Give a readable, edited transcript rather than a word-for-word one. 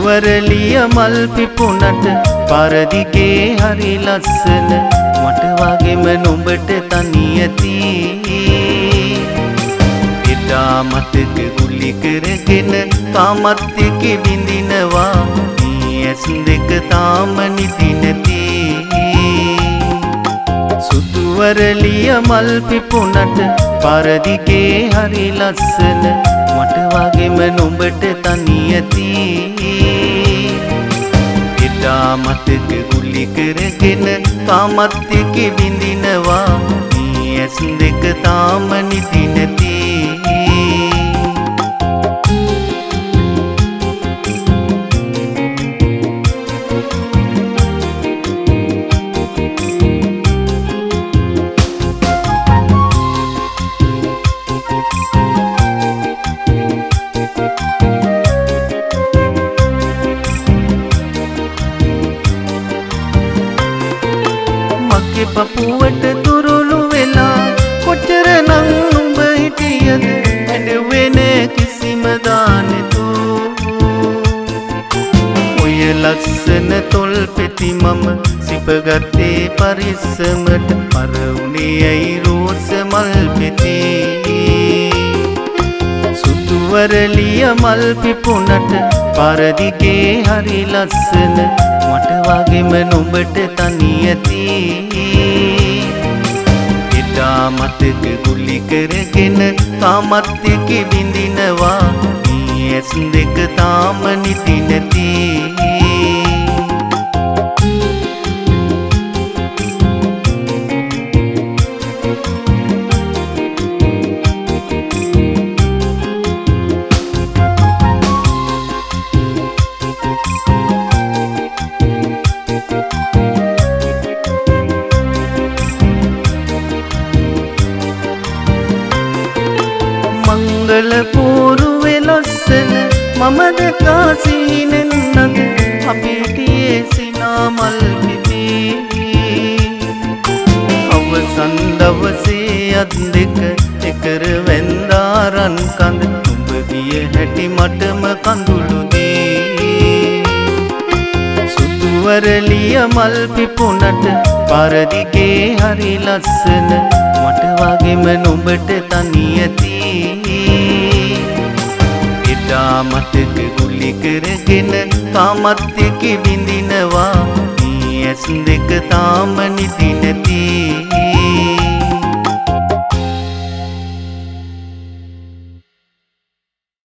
වරලිය මල් පිපුණට පරදිගේ හරි ලස්සන මට වගේම නුඹට තනියති එදා මතක ගුලි කරගෙන තාමත් එක විඳිනවා මේ ඇස් දෙක තාම නිදි නැති සුදු වරලිය මල් පිපුණට පරදිගේ හරි ලස්සන මට වගේම නුඹට තනියති එදා මතක ගුලි කරගෙන තාමත් එක විඳිනවා මේ ඇස් දෙක තාම නිදි නැති පපුවට තුරුළු වෙලා කොච්චර නං නුඹ හිටියද ඇඩුවේ නෑ කිසිම දානෙතු ඔය ලස්සන තොල් පෙති මම සිපගත්තේ පරිස්සමට පරවුනේ ඇයි රෝස මල් පෙති සුදු වරලිය මල් පිපුණට පරදිගේ හරි ලස්සන මට වගේම නුඹට තනියති එදා මතක ගුලි කරගෙන තාමත් එක විඳිනවා මේ ඇස් දෙක තාම නිදි නැති මංගල පෝරුවේ ලස්සන මම දැකා සීනෙන්නද අපි හිටියේ සිනා මල් පිපී අවසන් දවසේ අත් දෙක එකර වැන්දා රන් කඳ නුඹ ගිය හැටි මටම කඳුළු දී සුදු වරලිය මල් පිපුණට පරදිගේ හරි ලස්සන මට වගේම නුඹට තනියති එදා මතක ගුලි කරගෙන තාමත් එක විඳිනවා මේ ඇස් දෙක තාම නිදි නැති